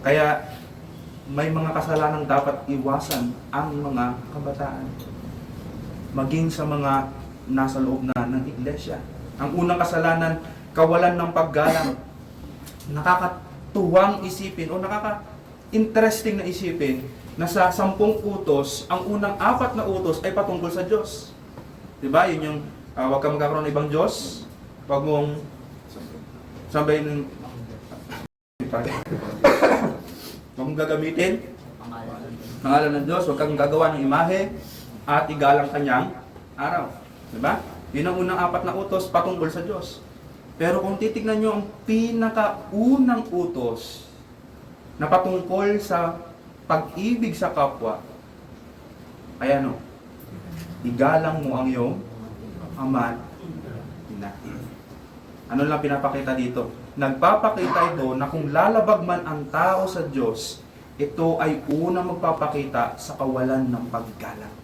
Kaya may mga kasalanang dapat iwasan ang mga kabataan. Maging sa mga nasa loob na ng iglesia. Ang unang kasalanan, kawalan ng paggalang. Nakakatuwang isipin o nakaka-interesting na isipin na sa 10 utos, ang unang 4 na utos ay patungkol sa Diyos. Diba? Yun yung huwag kang magkakaroon ng ibang Diyos. Huwag mong sabihin huwag mong gagamitin pangalan ng Diyos, huwag kang gagawa ng imahe at igalang kanyang araw. Diba? Yun ang unang 4 na utos patungkol sa Diyos. Pero kung titignan nyo ang pinakaunang utos na patungkol sa pag-ibig sa kapwa, ay ano? Igalang mo ang iyong ama at ina. Ano lang pinapakita dito? Nagpapakita ito na kung lalabag man ang tao sa Diyos, ito ay unang magpapakita sa kawalan ng paggalang.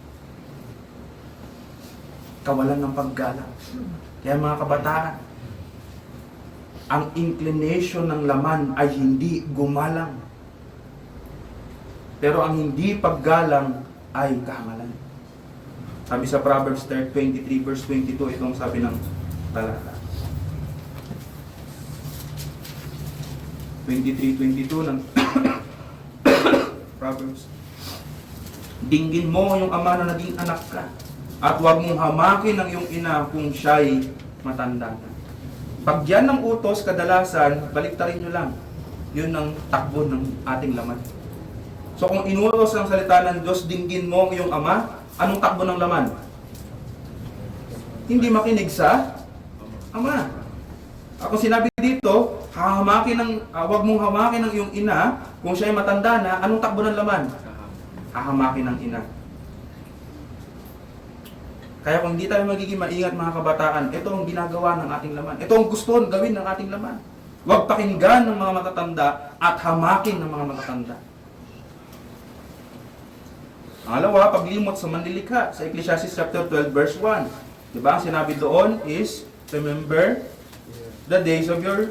Kawalan ng paggalang. Kaya mga kabataan, ang inclination ng laman ay hindi gumalang. Pero ang hindi paggalang ay kahangalan. Sabi sa Proverbs 23 verse 22, itong sabi ng talata. 23-22 ng Proverbs. Dinggin mo yung ama na naging anak ka, at huwag mong hamakin ang iyong ina kung siya'y matanda na. Pag yan ng utos, kadalasan, baliktarin nyo lang. Yun ang takbo ng ating laman. So kung inutos ang salita ng Diyos, dinggin mo ang iyong ama, anong takbo ng laman? Hindi makinig sa ama. Ako sinabi dito, huwag mong hamakin ang iyong ina kung siya'y matanda na, anong takbo ng laman? Hahamakin ng ina. Kaya kung hindi tayo magiging maingat mga kabataan, ito ang ginagawa ng ating laman. Ito ang gusto gawin ng ating laman. Huwag pakinggan ng mga matatanda at hamakin ng mga matatanda. Pangalawa, paglimot sa manlilikha sa Ecclesiastes chapter 12 verse 1. Diba? Ang sinabi doon is, remember the days of your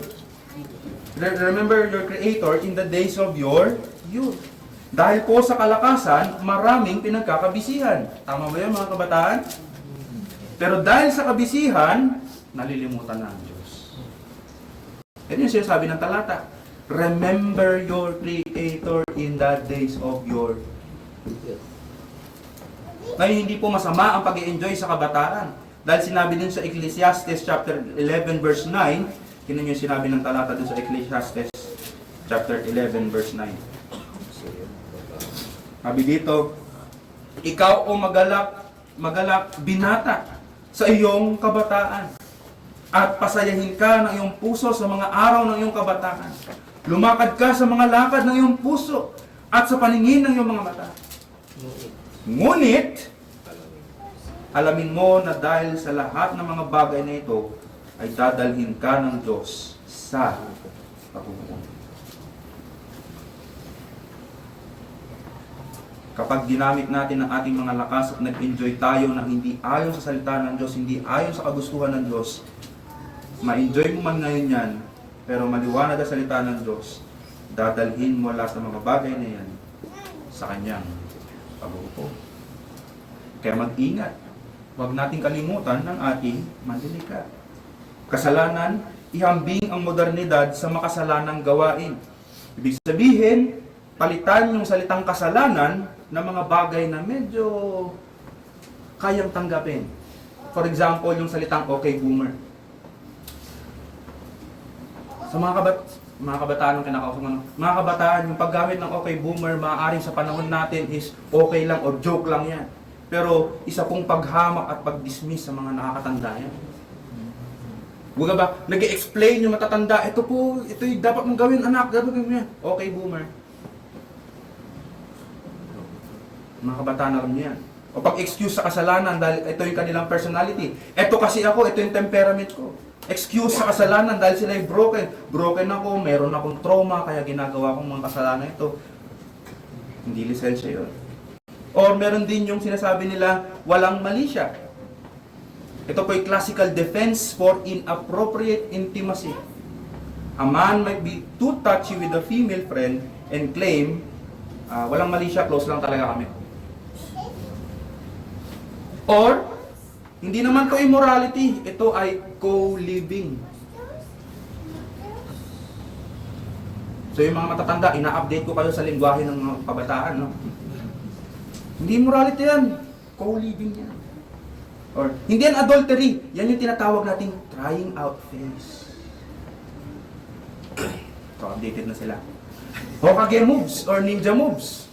Creator in the days of your youth. Dahil po sa kalakasan, maraming pinagkakabisihan. Tama ba yan mga kabataan? Pero dahil sa kabisihan, nalilimutan na ang Diyos. Yan yung sinasabi ng talata. Remember your Creator in the days of your youth. Ngayon, hindi po masama ang pag-i-enjoy sa kabataan. Dahil sinabi din sa Ecclesiastes chapter 11 verse 9, yun yung sinabi ng talata din sa Ecclesiastes chapter 11 verse 9. Sabi dito, ikaw o magalak binata sa iyong kabataan, at pasayahin ka ng iyong puso sa mga araw ng iyong kabataan. Lumakad ka sa mga lakad ng iyong puso at sa paningin ng iyong mga mata. Ngunit, alamin mo na dahil sa lahat ng mga bagay na ito, ay dadalhin ka ng Diyos sa paghuhukom. Kapag ginamit natin ang ating mga lakas at nag-enjoy tayo na hindi ayon sa salita ng Diyos, hindi ayon sa kagustuhan ng Diyos, ma-enjoy mo man ngayon yan, pero maliwanag ang salita ng Diyos, dadalhin mo lahat ng mga bagay na yan sa Kanyang paghuhukom. Kaya mag-ingat. Huwag nating kalimutan ng ating manlilikha. Kasalanan, ihambing ang modernidad sa makasalanang gawain. Ibig sabihin, palitan yung salitang kasalanan ng mga bagay na medyo kayang tanggapin. For example, yung salitang okay boomer. Sa mga kabataan ang kinakausap mo, mga kabataan, yung paggamit ng okay boomer, maaaring sa panahon natin is okay lang o joke lang yan. Pero isa pong paghamak at pag-dismiss sa mga nakakatanda yan. Huwag ba, nag-explain yung matatanda, ito yung dapat mong gawin, anak, dapat mong gawin yan. Okay boomer. Mga kabataan alam niyo yan. O pag-excuse sa kasalanan dahil ito yung kanilang personality. Ito kasi ako, ito yung temperament ko. Excuse sa kasalanan dahil sila ay broken. Broken ako, meron akong trauma, kaya ginagawa kong mga kasalanan ito. Hindi lisensya yun. Or meron din yung sinasabi nila, walang mali siya. Ito po ay classical defense for inappropriate intimacy. A man might be too touchy with a female friend and claim, walang mali siya, close lang talaga kami. Or, hindi naman to immorality, ito ay co-living. So yung mga matatanda, ina-update ko kayo sa lingwahe ng mga kabataan, no? Hindi immorality yan, co-living yan. Or, hindi yan adultery, yan yung tinatawag nating trying out phase. So, updated na sila. Hokage moves or ninja moves.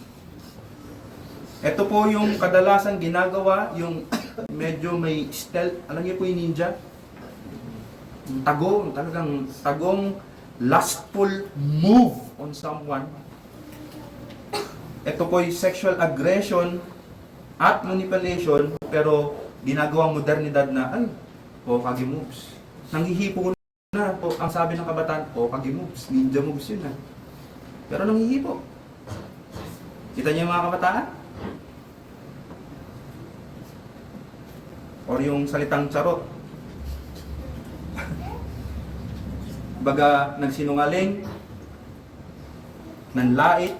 Ito po yung kadalasan ginagawa, yung medyo may stealth. Alam niyo po yung ninja? Yung tagong, talagang tagong lustful move on someone. Ito po yung sexual aggression at manipulation, pero ginagawang modernidad na, ay, Hokage moves. Nanghihipo na po, ang sabi ng kabataan, Hokage moves, ninja moves yun na. Pero nanghihipo. Kita niyo yung mga kabataan? Or yung salitang charot. Baga, nagsinungaling, nanlait,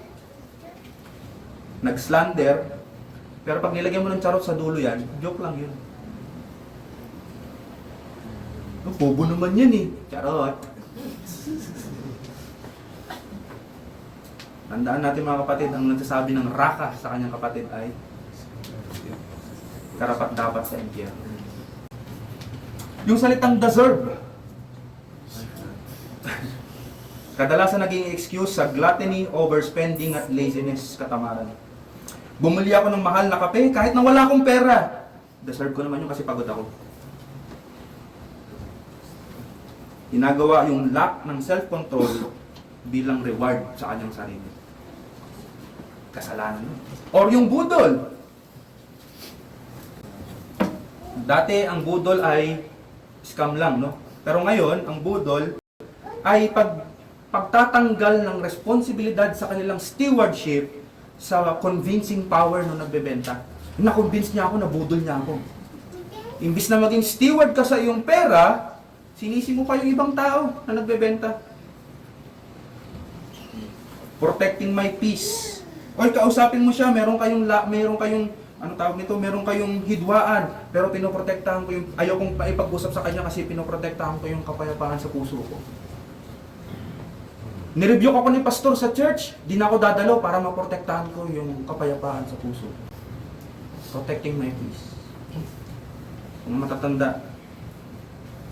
nagslander, Pero pag nilagyan mo ng charot sa dulo yan, joke lang yun. Bobo naman yan eh. Charot. Tandaan natin mga kapatid, ang nagsasabi ng raka sa kanyang kapatid ay karapat dapat sa impyerno. Yung salitang deserve, kadalasan naging excuse sa gluttony, overspending at laziness, katamaran. Bumili ako ng mahal na kape kahit na wala akong pera. Deserve ko naman yun kasi pagod ako. Ginagawa yung lack ng self-control bilang reward sa kanyang sarili. Kasalanan yun. Or yung budol. Dati ang budol ay scam lang, no? Pero ngayon, ang budol ay pagtatanggal ng responsibilidad sa kanilang stewardship sa convincing power nung nagbebenta. Na-convince niya ako, nabudol niya ako. Imbis na maging steward ka sa iyong pera, sinisi mo pa yung ibang tao na nagbebenta. Protecting my peace. O kausapin mo siya, meron kayong ano tawag nito, meron kayong hidwaan, pero pinoprotektahan ko yung, ayaw kong maipag-usap sa kanya kasi pinoprotektahan ko yung kapayapaan sa puso ko. Nirebuke ako ni pastor sa church, di na ako dadalo para maprotektahan ko yung kapayapaan sa puso. Protecting my peace. Kung matatanda,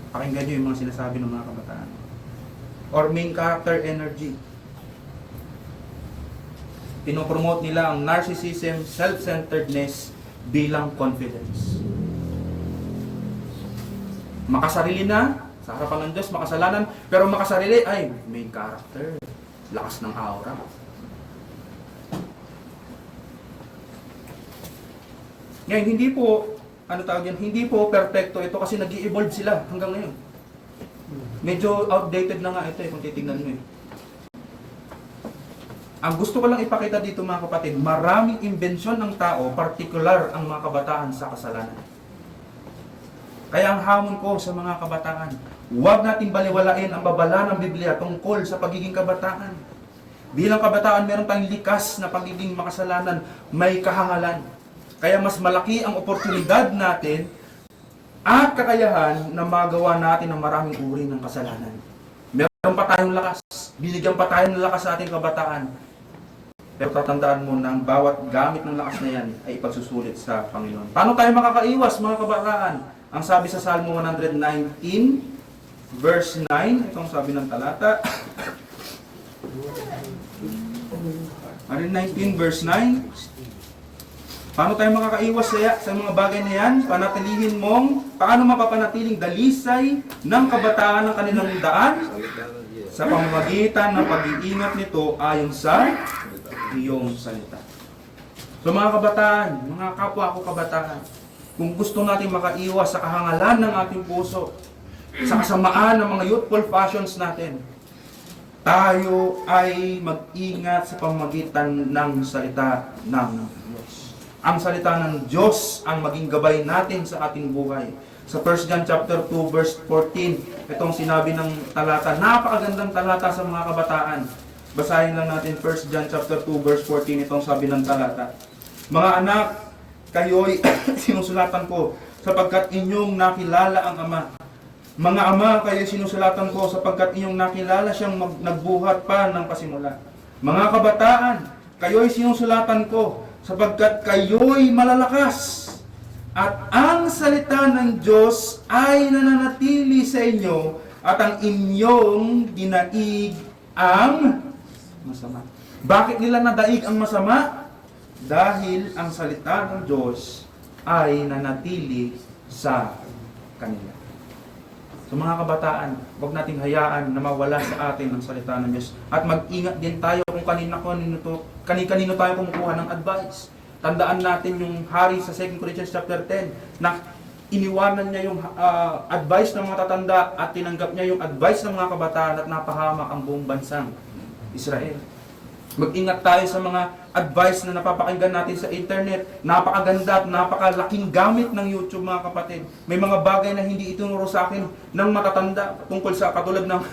pakinggan nyo yung mga sinasabi ng mga kabataan. Or main character energy. Pinopromote nila ang narcissism, self-centeredness bilang confidence. Makasarili na, sa harapan ng Diyos, makasalanan, pero makasarili ay main character, lakas ng aura. Ngayon, hindi po, hindi po perfecto ito kasi nag-i-evolve sila hanggang ngayon. Medyo outdated na nga ito kung titignan mo . Ang gusto ko lang ipakita dito mga kapatid, maraming imbensyon ng tao, partikular ang mga kabataan sa kasalanan. Kaya ang hamon ko sa mga kabataan, huwag nating baliwalain ang babala ng Biblia tungkol sa pagiging kabataan. Bilang kabataan, meron tayong likas na pagiging makasalanan, may kahangalan. Kaya mas malaki ang oportunidad natin at kakayahan na magawa natin ang maraming uri ng kasalanan. Meron pa tayong lakas, binigyan pa tayo ng lakas sa ating kabataan. Pero tatandaan mo na ang bawat gamit ng lakas na yan ay ipagsusulit sa Panginoon. Paano tayo makakaiwas mga kabataan? Ang sabi sa Salmo 119, verse 9, itong sabi ng talata. 119, verse 9. Paano tayo makakaiwas sa mga bagay na yan? Panatilihin mong, paano mapapanatiling dalisay ng kabataan ng kanilang daan? Sa pamamagitan ng pag-iingat nito ayon sa iyong salita. So mga kabataan, mga kapwa ko kabataan, kung gusto natin makaiwas sa kahangalan ng ating puso, sa kasamaan ng mga youthful passions natin, tayo ay mag-ingat sa pamamagitan ng salita ng Diyos. Ang salita ng Diyos ang maging gabay natin sa ating buhay. Sa 1 John chapter 2 verse 14, itong sinabi ng talata, napakagandang talata sa mga kabataan. Basahin lang natin 1 John chapter 2 verse 14, itong sabi ng talata. Mga anak, kayo'y sinusulatan ko sapagkat inyong nakilala ang Ama. Mga ama, kayo'y sinusulatan ko sapagkat inyong nakilala siyang nagbuhat pa ng pasimula. Mga kabataan, kayo'y sinusulatan ko sapagkat kayo'y malalakas. At ang salita ng Diyos ay nananatili sa inyo at ang inyong dinaig ang masama. Bakit nila nadaig ang masama? Dahil ang salita ng Diyos ay nanatili sa kanila. So mga kabataan, huwag nating hayaan na mawala sa atin ang salita ng Diyos. At mag-ingat din tayo kung kanino tayo kumukuha ng advice. Tandaan natin yung hari sa 2 Corinthians chapter 10 na iniwanan niya yung advice ng mga tatanda at tinanggap niya yung advice ng mga kabataan at napahamak ang buong bansang Israel. Mag-ingat tayo sa mga advice na napapakinggan natin sa internet. Napakaganda at napakalaking gamit ng YouTube mga kapatid. May mga bagay na hindi itinuro sa akin ng matatanda tungkol sa katulad ng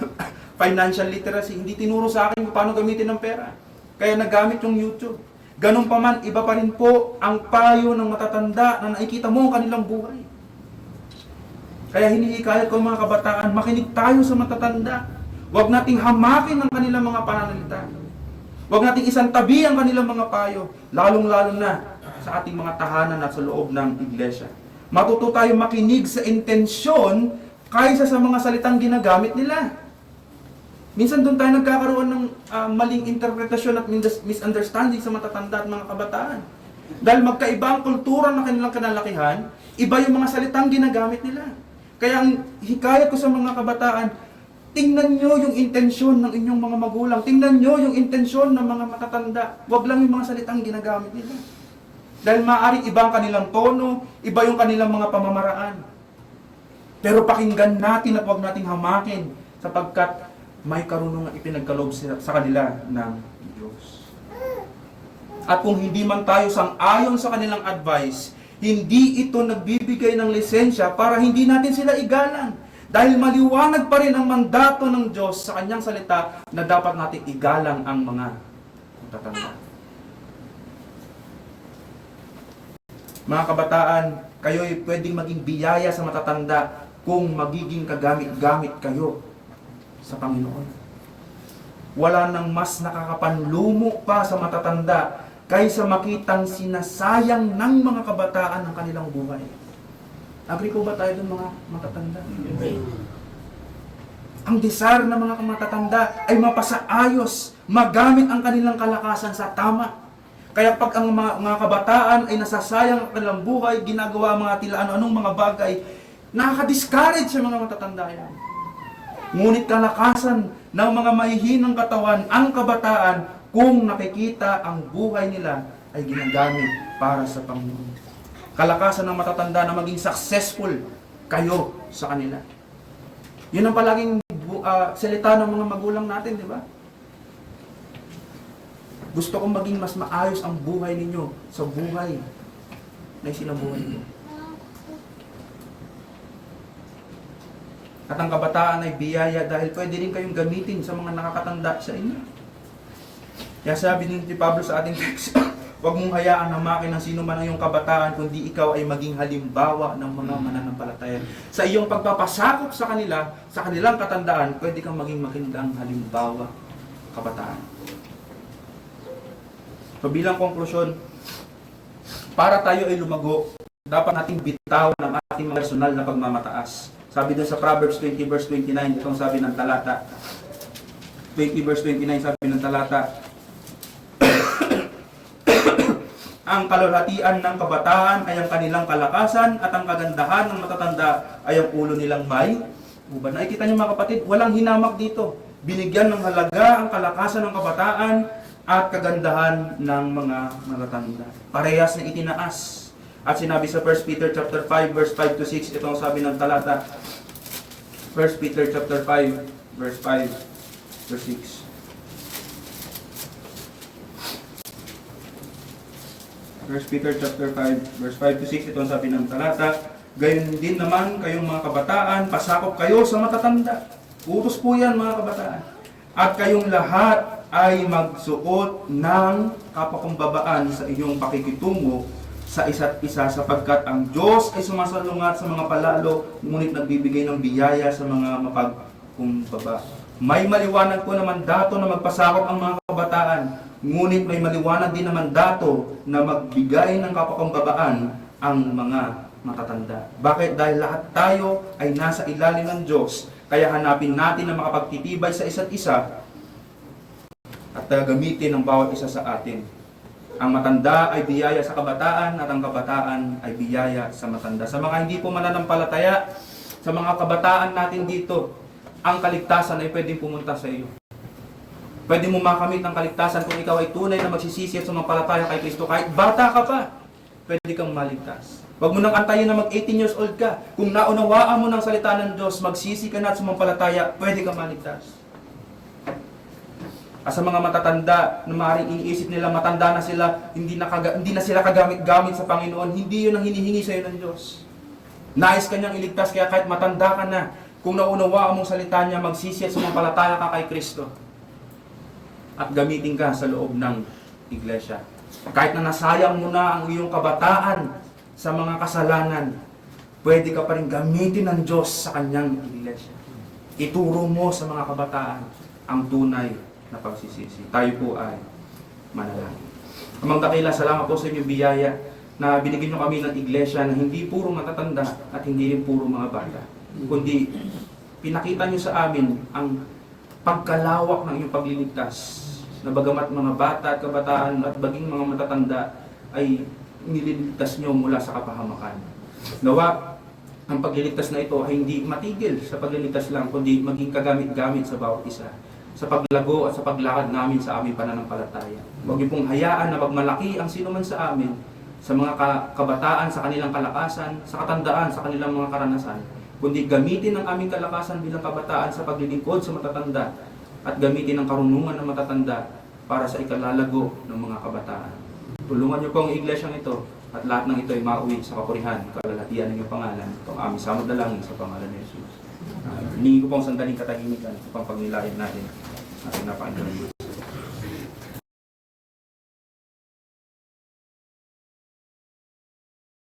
financial literacy. Hindi tinuro sa akin kung paano gamitin ng pera. Kaya nagamit yung YouTube. Ganun pa man, iba pa rin po ang payo ng matatanda na nakikita mo ang kanilang buhay. Kaya hinihikayat ko mga kabataan, makinig tayo sa matatanda. Huwag nating hamakin ang kanilang mga pananalita. Huwag nating isang tabi ang kanilang mga payo, lalong-lalo na sa ating mga tahanan at sa loob ng iglesia. Matuto tayo makinig sa intensyon kaysa sa mga salitang ginagamit nila. Minsan doon tayo nagkakaroon ng maling interpretasyon at misunderstanding sa matatanda at mga kabataan. Dahil magkaiba ang kultura ng kanilang kinalakihan, iba yung mga salitang ginagamit nila. Kaya ang hikayat ko sa mga kabataan, tingnan nyo yung intensyon ng inyong mga magulang. Tingnan nyo yung intensyon ng mga matatanda. Huwag lang yung mga salitang ginagamit nila. Dahil maaaring iba ang kanilang tono, iba yung kanilang mga pamamaraan. Pero pakinggan natin at huwag nating hamakin sapagkat may karunungan ipinagkaloob sa kanila ng Diyos. At kung hindi man tayo sang-ayon sa kanilang advice, hindi ito nagbibigay ng lisensya para hindi natin sila igalang. Dahil maliwanag pa rin ang mandato ng Diyos sa kanyang salita na dapat natin igalang ang mga matatanda. Mga kabataan, kayo'y pwedeng maging biyaya sa matatanda kung magiging kagamit-gamit kayo sa Panginoon. Wala nang mas nakakapanlumo pa sa matatanda kaysa makitang sinasayang ng mga kabataan ang kanilang buhay. Agree ko ba tayo dun mga matatanda? Ang desire ng mga matatanda ay mapasaayos, magamit ang kanilang kalakasan sa tama. Kaya pag ang mga kabataan ay nasasayang ang kanilang buhay, ginagawa mga tila ano-anong mga bagay, nakaka-discourage sa mga matatanda yan. Ngunit kalakasan ng mga mahihinang katawan ang kabataan kung nakikita ang buhay nila ay ginagamit para sa Panginoon. Kalakasan ng matatanda na maging successful kayo sa kanila. Yun ang palaging salita ng mga magulang natin, di ba? Gusto kong maging mas maayos ang buhay ninyo sa buhay na isinabuhay ninyo. At ang kabataan ay biyaya dahil pwede rin kayong gamitin sa mga nakakatanda sa inyo. Kaya sabi ni Pablo sa ating text, huwag mong hayaan na makin ng sino man ang iyong kabataan, kundi ikaw ay maging halimbawa ng mga mananampalataya. Sa iyong pagpapasakop sa kanila, sa kanilang katandaan, pwede kang maging magandang halimbawa, kabataan. So bilang konklusyon, para tayo ay lumago, dapat nating bitawan ang ating personal na pagmamataas. Sabi doon sa Proverbs 20 verse 29, itong sabi ng talata. 20 verse 29 sabi ng talata, ang kalulhatian ng kabataan ay ang kanilang kalakasan at ang kagandahan ng matatanda ay ang ulo nilang may ubad. Nakikita niyo mga kapatid, walang hinamak dito. Binigyan ng halaga ang kalakasan ng kabataan at kagandahan ng mga matatanda. Parehas na itinaas. At sinabi sa 1 Peter chapter 5 verse 5 to 6, ito ang sabi ng talata. 1 Peter chapter 5 verse 5 to 6. 1 Peter chapter 5 verse 5 to 6, ito ang sabi ng talata. Gayon din naman kayong mga kabataan, pasakop kayo sa matatanda. Utos po yan mga kabataan. At kayong lahat ay magsuot ng kapakumbabaan sa iyong pakikitungo sa isa't isa sapagkat ang Diyos ay sumasalungat sa mga palalo, ngunit nagbibigay ng biyaya sa mga mapagkumbaba. May maliwanag po naman dato na magpasakop ang mga kabataan, ngunit may maliwanag din naman dato na magbigay ng kapakumbabaan ang mga matatanda. Bakit? Dahil lahat tayo ay nasa ilalim ng Diyos, kaya hanapin natin na makapagtitibay sa isa't isa at gamitin ng bawat isa sa atin. Ang matanda ay biyaya sa kabataan at ang kabataan ay biyaya sa matanda. Sa mga hindi po mananampalataya, sa mga kabataan natin dito, ang kaligtasan ay pwedeng pumunta sa iyo. Pwede mo makamit ang kaligtasan kung ikaw ay tunay na magsisisi at sumampalataya kay Kristo. Kahit bata ka pa, pwede kang maligtas. Huwag mo nang antayin na mag 18 years old ka. Kung naunawaan mo ng salita ng Diyos, magsisi ka na at sumampalataya, pwede kang maligtas. Sa mga matatanda na maaaring iniisip nila matanda na sila, hindi na sila kagamit-gamit sa Panginoon, hindi yun ang hinihingi sa iyo ng Diyos. Nais kanyang iligtas, kaya kahit matanda ka na, kung naunawaan mong salita niya, magsisi at sumampalataya ka kay Kristo. At gamitin ka sa loob ng iglesia. Kahit na nasayang mo na ang iyong kabataan sa mga kasalanan, pwede ka pa rin gamitin ng Diyos sa kanyang iglesia. Ituro mo sa mga kabataan ang tunay na pagsisisi. Tayo po ay manalangin. Amang dakila, salamat po sa inyong biyaya na binigyan nyo kami ng iglesia na hindi puro matatanda at hindi rin puro mga bata, kundi pinakita nyo sa amin ang pagkalawak ng iyong pagliligtas, na bagamat mga bata at kabataan at baging mga matatanda ay nililigtas nyo mula sa kapahamakan. Nawa, ang pagliligtas na ito ay hindi matigil sa pagliligtas lang, kundi maging kagamit-gamit sa bawat isa, sa paglago at sa paglakad namin sa aming pananampalataya. Huwag niyo pong hayaan na magmalaki ang sino man sa amin, sa mga kabataan, sa kanilang kalakasan, sa katandaan, sa kanilang mga karanasan, kundi gamitin ang aming kalakasan bilang kabataan sa paglilingkod sa matatanda at gamitin ang karunungan ng matatanda para sa ikalalago ng mga kabataan. Tulungan niyo po ang iglesyang ito at lahat ng ito ay mauwi sa kapurihan, kalalatian ng iyong pangalan. Ito ang aming samad na langin sa pangalan ni Jesus. Hiningi ko po ang sandaling katahimikan upang pagnilayan natin ating napakinggan.